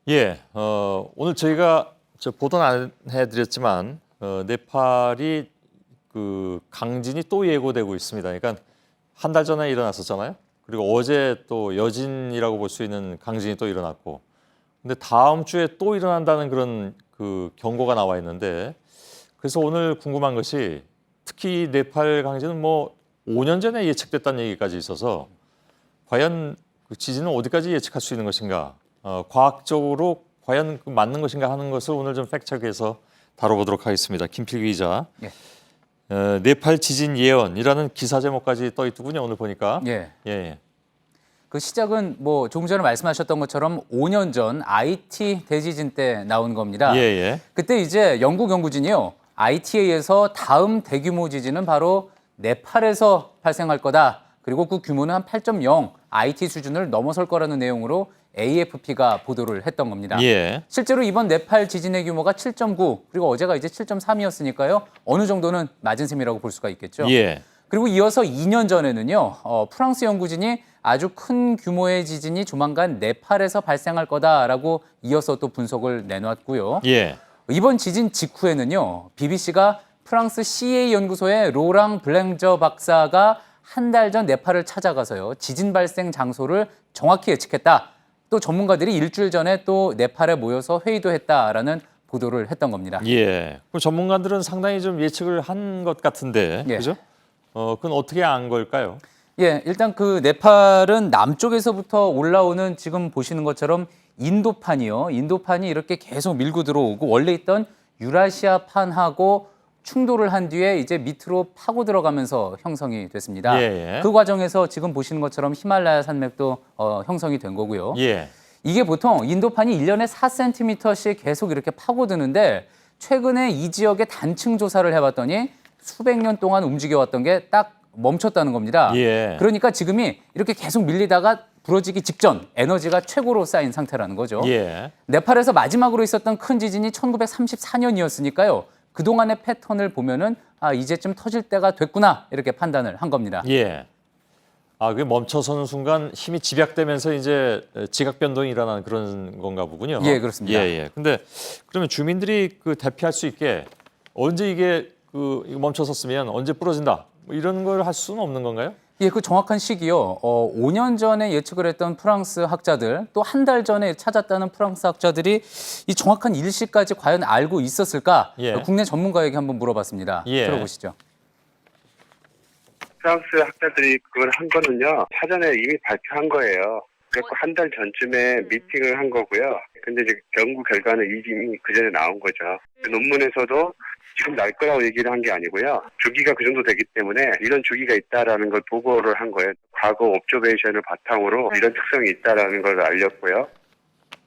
예, 오늘 저희가 보도는 안 해드렸지만 네팔이 그 강진이 또 예고되고 있습니다. 그러니까 한 달 전에 일어났었잖아요. 그리고 어제 또 여진이라고 볼 수 있는 강진이 또 일어났고, 근데 다음 주에 또 일어난다는 그런 그 경고가 나와 있는데, 그래서 오늘 궁금한 것이 특히 네팔 강진은 뭐 5년 전에 예측됐다는 얘기까지 있어서 과연 그 지진은 어디까지 예측할 수 있는 것인가? 과학적으로 과연 맞는 것인가 하는 것을 오늘 좀 팩트체크해서 다뤄보도록 하겠습니다. 김필기 기자. 예. 네팔 지진 예언이라는 기사 제목까지 떠 있더군요. 오늘 보니까. 예. 예. 그 시작은 뭐 조금 전에 말씀하셨던 것처럼 5년 전 IT 대지진 때 나온 겁니다. 예. 예. 그때 이제 영국 연구진이요. ITA에서 다음 대규모 지진은 바로 네팔에서 발생할 거다. 그리고 그 규모는 한 8.0 IT 수준을 넘어설 거라는 내용으로 AFP가 보도를 했던 겁니다. 예. 실제로 이번 네팔 지진의 규모가 7.9 그리고 어제가 이제 7.3이었으니까요. 어느 정도는 맞은 셈이라고 볼 수가 있겠죠. 예. 그리고 이어서 2년 전에는요. 프랑스 연구진이 아주 큰 규모의 지진이 조만간 네팔에서 발생할 거다라고 이어서 또 분석을 내놨고요. 예. 이번 지진 직후에는요. BBC가 프랑스 CA 연구소의 로랑 블랭저 박사가 한 달 전 네팔을 찾아가서요. 지진 발생 장소를 정확히 예측했다. 또 전문가들이 일주일 전에 또 네팔에 모여서 회의도 했다라는 보도를 했던 겁니다. 예. 그 전문가들은 상당히 좀 예측을 한 것 같은데, 예. 그죠? 그건 어떻게 안 걸까요? 예, 일단 그 네팔은 남쪽에서부터 올라오는 지금 보시는 것처럼 인도판이요. 인도판이 이렇게 계속 밀고 들어오고 원래 있던 유라시아판하고 충돌을 한 뒤에 이제 밑으로 파고 들어가면서 형성이 됐습니다. 예. 그 과정에서 지금 보시는 것처럼 히말라야 산맥도 형성이 된 거고요. 예. 이게 보통 인도판이 1년에 4cm씩 계속 이렇게 파고드는데 최근에 이 지역의 단층 조사를 해봤더니 수백 년 동안 움직여왔던 게 딱 멈췄다는 겁니다. 예. 그러니까 지금이 이렇게 계속 밀리다가 부러지기 직전 에너지가 최고로 쌓인 상태라는 거죠. 예. 네팔에서 마지막으로 있었던 큰 지진이 1934년이었으니까요. 그동안의 패턴을 보면은 이제쯤 터질 때가 됐구나 이렇게 판단을 한 겁니다. 예. 그게 멈춰서는 순간 힘이 집약되면서 이제 지각 변동이 일어나는 그런 건가 보군요. 예, 그렇습니다. 예. 근데 그러면 주민들이 그 대피할 수 있게 언제 이게 이거 멈춰섰으면 언제 부러진다 뭐 이런 걸 할 수는 없는 건가요? 예, 그 정확한 시기요. 5년 전에 예측을 했던 프랑스 학자들, 또 한 달 전에 찾았다는 프랑스 학자들이 이 정확한 일시까지 과연 알고 있었을까? 예. 국내 전문가에게 한번 물어봤습니다. 예. 들어보시죠. 프랑스 학자들이 그걸 한 거는요, 사전에 이미 발표한 거예요. 그래서 한 달 전쯤에 미팅을 한 거고요. 근데 이제 연구 결과는 이미 그 전에 나온 거죠. 그 논문에서도 지금 날 거라고 얘기를 한 게 아니고요. 주기가 그 정도 되기 때문에 이런 주기가 있다라는 걸 보고를 한 거예요. 과거 옵저베이션을 바탕으로 이런 특성이 있다라는 걸 알렸고요.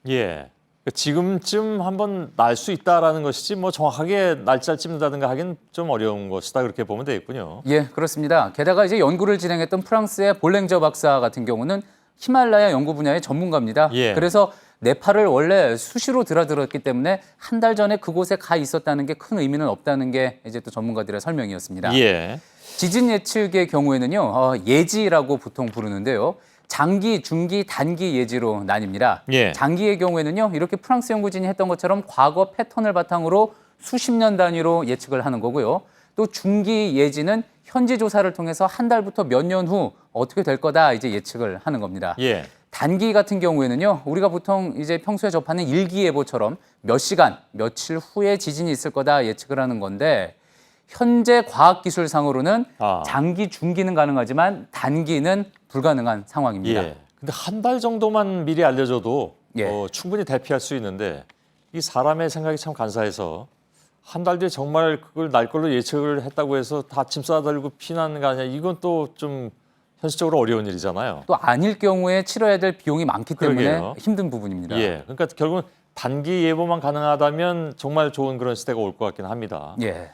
예. 지금쯤 한번 날 수 있다라는 것이지 뭐 정확하게 날짜를 찝는다든가 하긴 좀 어려운 것이다 그렇게 보면 되겠군요. 예, 그렇습니다. 게다가 이제 연구를 진행했던 프랑스의 볼랭저 박사 같은 경우는 히말라야 연구 분야의 전문가입니다. 예. 그래서 네팔을 원래 수시로 드나들었기 때문에 한 달 전에 그곳에 가 있었다는 게 큰 의미는 없다는 게 이제 또 전문가들의 설명이었습니다. 예. 지진 예측의 경우에는요, 예지라고 보통 부르는데요. 장기, 중기, 단기 예지로 나뉩니다. 예. 장기의 경우에는요, 이렇게 프랑스 연구진이 했던 것처럼 과거 패턴을 바탕으로 수십 년 단위로 예측을 하는 거고요. 또 중기 예지는 현지 조사를 통해서 한 달부터 몇 년 후 어떻게 될 거다 이제 예측을 하는 겁니다. 예. 단기 같은 경우에는요, 우리가 보통 이제 평소에 접하는 일기예보처럼 몇 시간, 며칠 후에 지진이 있을 거다 예측을 하는 건데, 현재 과학기술상으로는 장기, 중기는 가능하지만 단기는 불가능한 상황입니다. 예. 근데 한 달 정도만 미리 알려줘도 예. 충분히 대피할 수 있는데 이 사람의 생각이 참 간사해서 한 달 뒤에 정말 그걸 날 걸로 예측을 했다고 해서 다 짐 싸들고 피난 거 아니야. 이건 또 좀 현실적으로 어려운 일이잖아요. 또 아닐 경우에 치러야 될 비용이 많기 때문에 그러게요. 힘든 부분입니다. 예. 그러니까 결국은 단기 예보만 가능하다면 정말 좋은 그런 시대가 올 것 같긴 합니다. 예.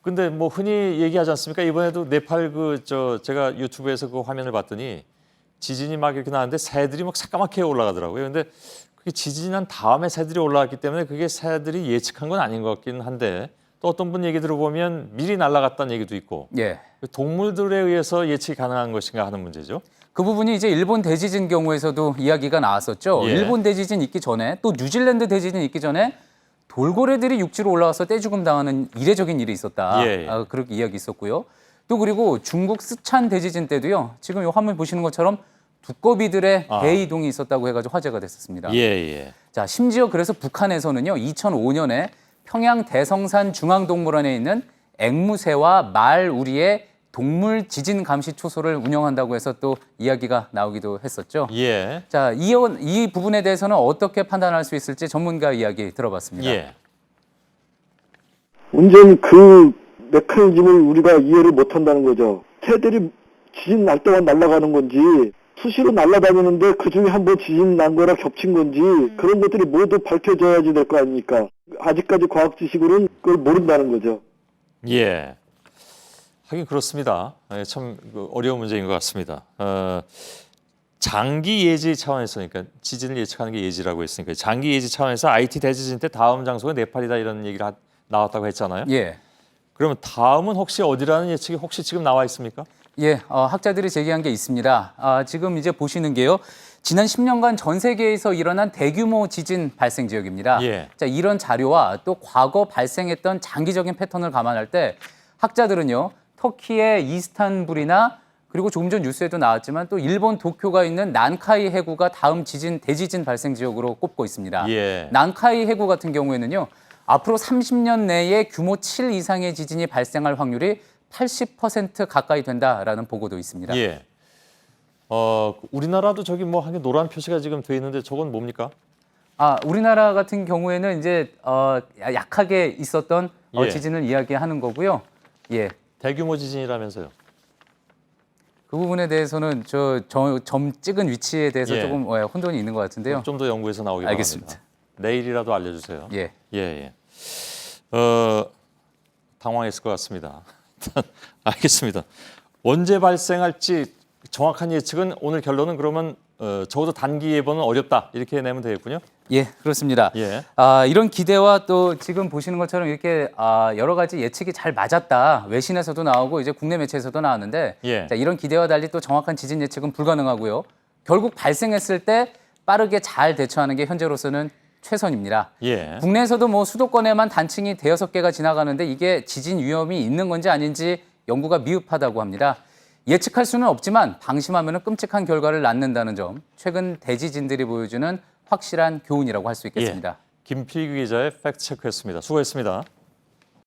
근데 뭐 흔히 얘기하지 않습니까? 이번에도 네팔 제가 유튜브에서 그 화면을 봤더니 지진이 막 이렇게 나는데 새들이 막 새까맣게 올라가더라고요. 근데 그게 지진이 난 다음에 새들이 올라왔기 때문에 그게 새들이 예측한 건 아닌 것 같긴 한데 또 어떤 분 얘기 들어보면 미리 날아갔다는 얘기도 있고 예. 동물들에 의해서 예측이 가능한 것인가 하는 문제죠. 그 부분이 이제 일본 대지진 경우에서도 이야기가 나왔었죠. 예. 일본 대지진 있기 전에 또 뉴질랜드 대지진 있기 전에 돌고래들이 육지로 올라와서 떼죽음 당하는 이례적인 일이 있었다. 예. 그렇게 이야기 있었고요. 또 그리고 중국 스촨 대지진 때도요. 지금 이 화면 보시는 것처럼 두꺼비들의 대이동이 있었다고 해가지고 화제가 됐었습니다. 예. 자, 심지어 그래서 북한에서는요, 2005년에 평양 대성산 중앙동물원에 있는 앵무새와 말우리의 동물 지진 감시 초소를 운영한다고 해서 또 이야기가 나오기도 했었죠. 예. 자, 이 부분에 대해서는 어떻게 판단할 수 있을지 전문가 이야기 들어봤습니다. 예. 문제는 그 메커니즘을 우리가 이해를 못한다는 거죠. 새들이 지진 날 때만 날아가는 건지 수시로 날아다니는데 그중에 한 번 지진 난 거랑 겹친 건지 그런 것들이 모두 밝혀져야지 될 거 아닙니까? 아직까지 과학 지식으로는 그걸 모른다는 거죠. 예. 하긴 그렇습니다. 참 어려운 문제인 것 같습니다. 장기 예지 차원에서, 그러니까 지진을 예측하는 게 예지라고 했으니까 장기 예지 차원에서 IT 대지진 때 다음 장소가 네팔이다 이런 얘기가 나왔다고 했잖아요. 예. 그러면 다음은 혹시 어디라는 예측이 혹시 지금 나와 있습니까? 예, 학자들이 제기한 게 있습니다. 지금 이제 보시는 게요. 지난 10년간 전 세계에서 일어난 대규모 지진 발생 지역입니다. 예. 자, 이런 자료와 또 과거 발생했던 장기적인 패턴을 감안할 때 학자들은요. 터키의 이스탄불이나 그리고 조금 전 뉴스에도 나왔지만 또 일본 도쿄가 있는 난카이 해구가 다음 대지진 발생 지역으로 꼽고 있습니다. 예. 난카이 해구 같은 경우에는요. 앞으로 30년 내에 규모 7 이상의 지진이 발생할 확률이 80% 가까이 된다라는 보고도 있습니다. 예. 우리나라도 저기 뭐 한 개 노란 표시가 지금 돼 있는데 저건 뭡니까? 우리나라 같은 경우에는 이제 약하게 있었던 예. 지진을 이야기하는 거고요. 예. 대규모 지진이라면서요. 그 부분에 대해서는 점 찍은 위치에 대해서 예. 조금 혼돈이 있는 것 같은데요. 좀 더 연구해서 나오기 알겠습니다. 바랍니다. 내일이라도 알려주세요. 예. 예. 당황했을 것 같습니다. 알겠습니다. 언제 발생할지 정확한 예측은 오늘 결론은 그러면 적어도 단기 예보는 어렵다 이렇게 내면 되겠군요. 예, 그렇습니다. 예. 이런 기대와 또 지금 보시는 것처럼 이렇게 여러 가지 예측이 잘 맞았다. 외신에서도 나오고 이제 국내 매체에서도 나왔는데 예. 자, 이런 기대와 달리 또 정확한 지진 예측은 불가능하고요. 결국 발생했을 때 빠르게 잘 대처하는 게 현재로서는 최선입니다. 예. 국내에서도 뭐 수도권에만 단층이 대여섯 개가 지나가는데 이게 지진 위험이 있는 건지 아닌지 연구가 미흡하다고 합니다. 예측할 수는 없지만 방심하면 끔찍한 결과를 낳는다는 점, 최근 대지진들이 보여주는 확실한 교훈이라고 할 수 있겠습니다. 김필규 기자의 팩트 체크였습니다. 수고했습니다.